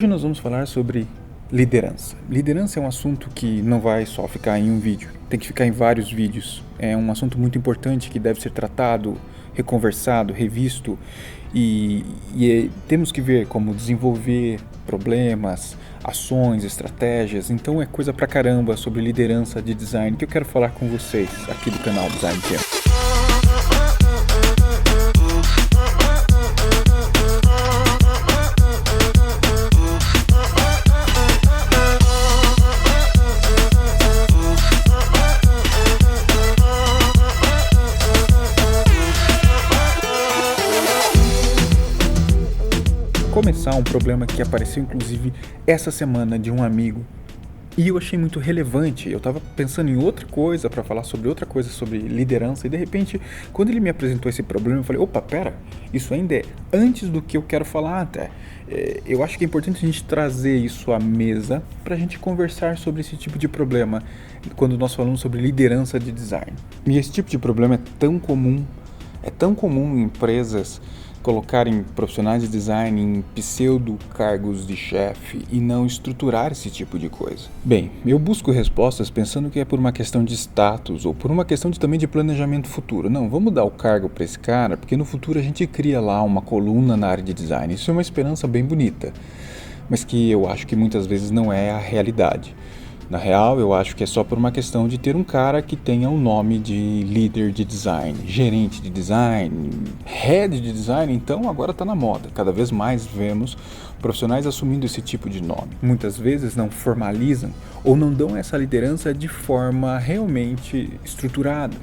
Hoje nós vamos falar sobre liderança. Liderança é um assunto que não vai só ficar em um vídeo, tem que ficar em vários vídeos. É um assunto muito importante que deve ser tratado, reconversado, revisto e temos que ver como desenvolver problemas, ações, estratégias. Então é coisa pra caramba sobre liderança de design que eu quero falar com vocês aqui do canal Design Channel. Começar um problema que apareceu inclusive essa semana de um amigo e eu achei muito relevante. Eu estava pensando em outra coisa para falar sobre outra coisa sobre liderança e de repente quando ele me apresentou esse problema eu falei, opa, pera, isso ainda é antes do que eu quero falar até. Eu acho que é importante a gente trazer isso à mesa para a gente conversar sobre esse tipo de problema quando nós falamos sobre liderança de design. E esse tipo de problema é tão comum em empresas colocarem profissionais de design em pseudo cargos de chefe e não estruturar esse tipo de coisa. Bem, eu busco respostas pensando que é por uma questão de status ou por uma questão também de planejamento futuro. Não, vamos dar o cargo para esse cara, porque no futuro a gente cria lá uma coluna na área de design. Isso é uma esperança bem bonita, mas que eu acho que muitas vezes não é a realidade. Na real, eu acho que é só por uma questão de ter um cara que tenha o nome de líder de design, gerente de design, head de design, então agora está na moda. Cada vez mais vemos profissionais assumindo esse tipo de nome. Muitas vezes não formalizam ou não dão essa liderança de forma realmente estruturada.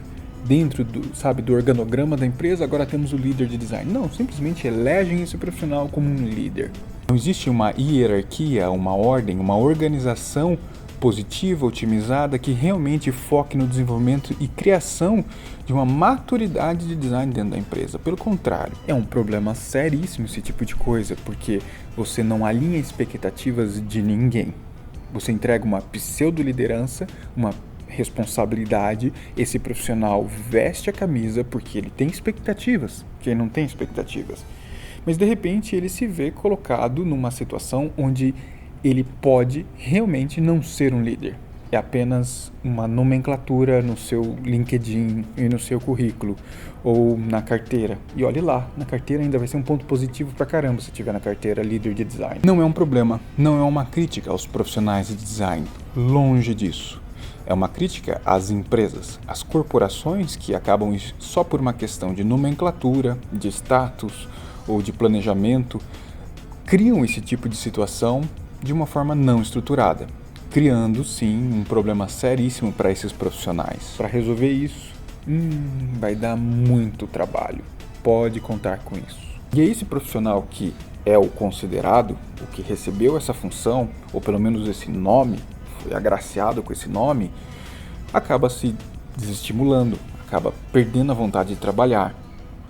Dentro do organograma da empresa, agora temos o líder de design. Não, simplesmente elegem esse profissional como um líder. Não existe uma hierarquia, uma ordem, uma organização positiva, otimizada, que realmente foque no desenvolvimento e criação de uma maturidade de design dentro da empresa. Pelo contrário, é um problema seríssimo esse tipo de coisa, porque você não alinha expectativas de ninguém. Você entrega uma pseudo-liderança, uma responsabilidade, esse profissional veste a camisa porque ele tem expectativas, quem não tem expectativas. Mas de repente ele se vê colocado numa situação onde ele pode realmente não ser um líder. É apenas uma nomenclatura no seu LinkedIn e no seu currículo, ou na carteira. E olhe lá, na carteira ainda vai ser um ponto positivo pra caramba se tiver na carteira líder de design. Não é um problema, não é uma crítica aos profissionais de design. Longe disso. É uma crítica às empresas, às corporações que acabam só por uma questão de nomenclatura, de status ou de planejamento, criam esse tipo de situação de uma forma não estruturada, criando sim um problema seríssimo para esses profissionais. Para resolver isso, vai dar muito trabalho, pode contar com isso. E esse profissional que é o considerado, o que recebeu essa função, ou pelo menos esse nome, foi agraciado com esse nome, acaba se desestimulando, acaba perdendo a vontade de trabalhar,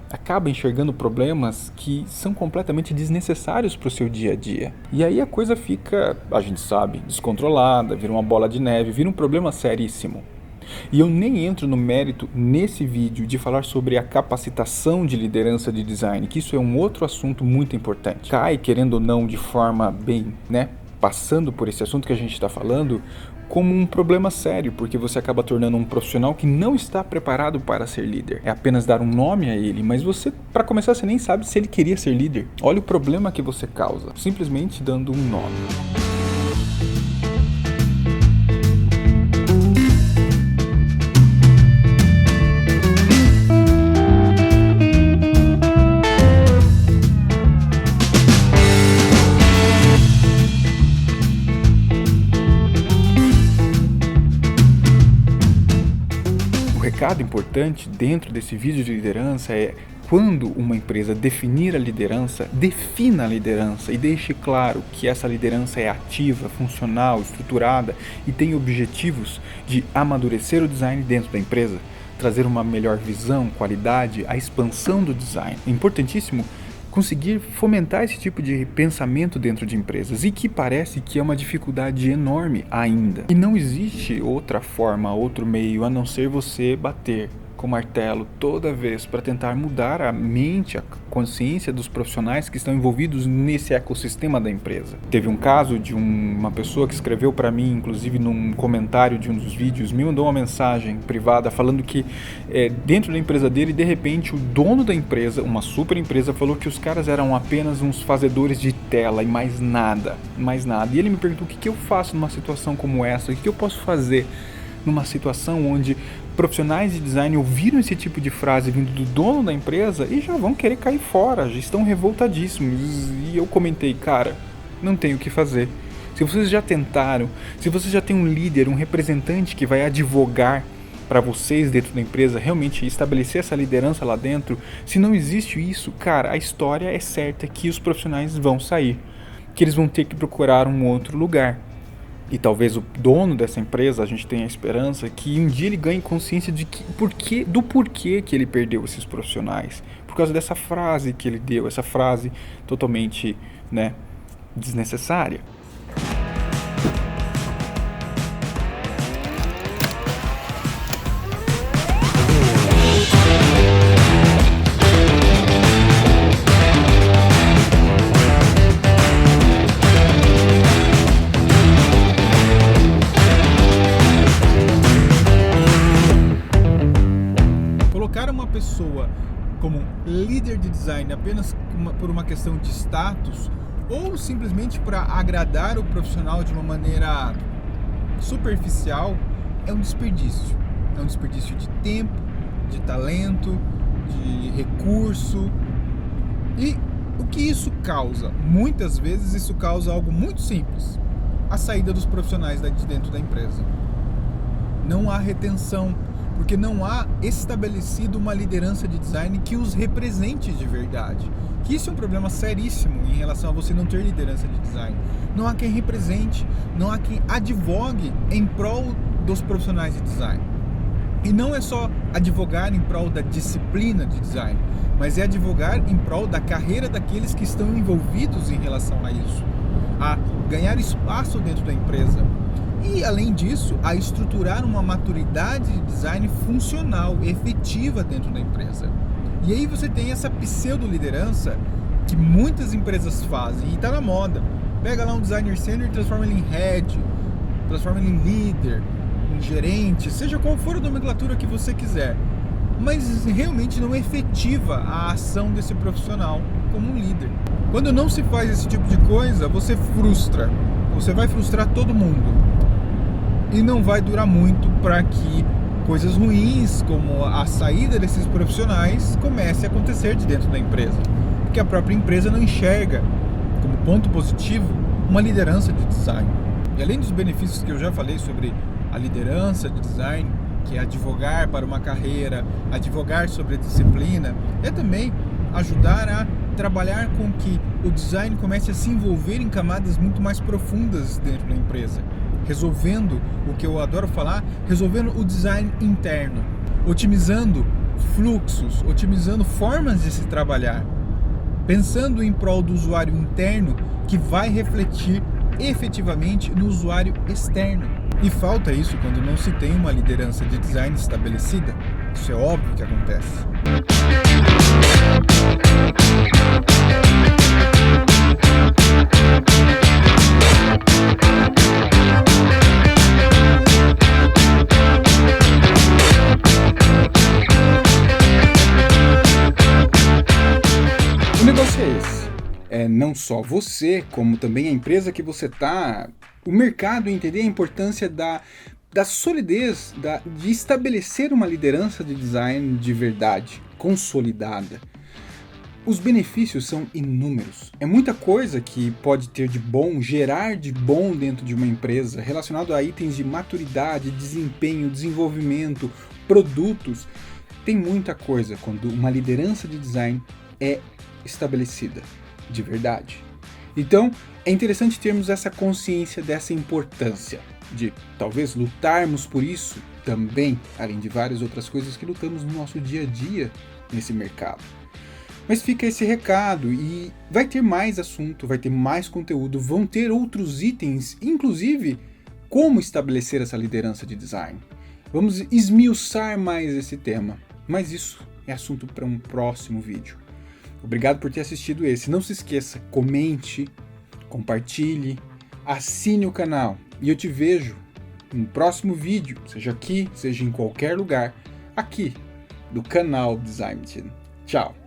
acaba enxergando problemas que são completamente desnecessários para o seu dia a dia. E aí a coisa fica, a gente sabe, descontrolada, vira uma bola de neve, vira um problema seríssimo. E eu nem entro no mérito nesse vídeo de falar sobre a capacitação de liderança de design, que isso é um outro assunto muito importante. Cai, querendo ou não, de forma bem, passando por esse assunto que a gente está falando, como um problema sério, porque você acaba tornando um profissional que não está preparado para ser líder. É apenas dar um nome a ele, mas você, para começar, você nem sabe se ele queria ser líder. Olha o problema que você causa, simplesmente dando um nome. O recado importante dentro desse vídeo de liderança é: quando uma empresa definir a liderança, defina a liderança e deixe claro que essa liderança é ativa, funcional, estruturada e tem objetivos de amadurecer o design dentro da empresa, trazer uma melhor visão, qualidade, a expansão do design. É importantíssimo conseguir fomentar esse tipo de pensamento dentro de empresas, e que parece que é uma dificuldade enorme ainda. E não existe outra forma, outro meio, a não ser você bater com o martelo toda vez para tentar mudar a mente, a consciência dos profissionais que estão envolvidos nesse ecossistema da empresa. Teve um caso de uma pessoa que escreveu para mim, inclusive num comentário de um dos vídeos, me mandou uma mensagem privada falando que dentro da empresa dele, de repente, o dono da empresa, uma super empresa, falou que os caras eram apenas uns fazedores de tela e mais nada. E ele me perguntou o que eu faço numa situação como essa, o que eu posso fazer numa situação onde profissionais de design ouviram esse tipo de frase vindo do dono da empresa e já vão querer cair fora, já estão revoltadíssimos. E eu comentei, cara, não tem o que fazer. Se vocês já tentaram, se você já tem um líder, um representante que vai advogar para vocês dentro da empresa, realmente estabelecer essa liderança lá dentro, se não existe isso, cara, a história é certa que os profissionais vão sair, que eles vão ter que procurar um outro lugar. E talvez o dono dessa empresa, a gente tenha a esperança que um dia ele ganhe consciência do porquê que ele perdeu esses profissionais. Por causa dessa frase que ele deu, essa frase totalmente, desnecessária. Uma pessoa como líder de design apenas por uma questão de status ou simplesmente para agradar o profissional de uma maneira superficial é um desperdício. É um desperdício de tempo, de talento, de recurso. E o que isso causa? Muitas vezes isso causa algo muito simples: a saída dos profissionais de dentro da empresa. Não há retenção, porque não há estabelecido uma liderança de design que os represente de verdade. Que isso é um problema seríssimo em relação a você não ter liderança de design. Não há quem represente, não há quem advogue em prol dos profissionais de design. E não é só advogar em prol da disciplina de design, mas é advogar em prol da carreira daqueles que estão envolvidos em relação a isso, a ganhar espaço dentro da empresa. E, além disso, a estruturar uma maturidade de design funcional, efetiva dentro da empresa. E aí você tem essa pseudo-liderança que muitas empresas fazem e está na moda. Pega lá um designer sênior e transforma ele em head, transforma ele em líder, em gerente, seja qual for a nomenclatura que você quiser. Mas realmente não efetiva a ação desse profissional como um líder. Quando não se faz esse tipo de coisa, você frustra. Você vai frustrar todo mundo. E não vai durar muito para que coisas ruins, como a saída desses profissionais, comece a acontecer de dentro da empresa. Porque a própria empresa não enxerga, como ponto positivo, uma liderança de design. E além dos benefícios que eu já falei sobre a liderança de design, que é advogar para uma carreira, advogar sobre a disciplina, é também ajudar a trabalhar com que o design comece a se envolver em camadas muito mais profundas dentro da empresa. Resolvendo o que eu adoro falar, resolvendo o design interno, otimizando fluxos, otimizando formas de se trabalhar, pensando em prol do usuário interno que vai refletir efetivamente no usuário externo. E falta isso quando não se tem uma liderança de design estabelecida. Isso é óbvio que acontece. O negócio é esse. Não só você, como também a empresa que você está, o mercado entender a importância da solidez, de estabelecer uma liderança de design de verdade, consolidada. Os benefícios são inúmeros. É muita coisa que pode ter de bom, gerar de bom dentro de uma empresa, relacionado a itens de maturidade, desempenho, desenvolvimento, produtos. Tem muita coisa quando uma liderança de design é estabelecida de verdade. Então, é interessante termos essa consciência dessa importância de talvez lutarmos por isso também, além de várias outras coisas que lutamos no nosso dia a dia nesse mercado. Mas fica esse recado e vai ter mais assunto, vai ter mais conteúdo, vão ter outros itens, inclusive como estabelecer essa liderança de design. Vamos esmiuçar mais esse tema. Mas isso é assunto para um próximo vídeo. Obrigado por ter assistido esse. Não se esqueça, comente, compartilhe, assine o canal. E eu te vejo no próximo vídeo, seja aqui, seja em qualquer lugar, aqui, do canal Design Team. Tchau!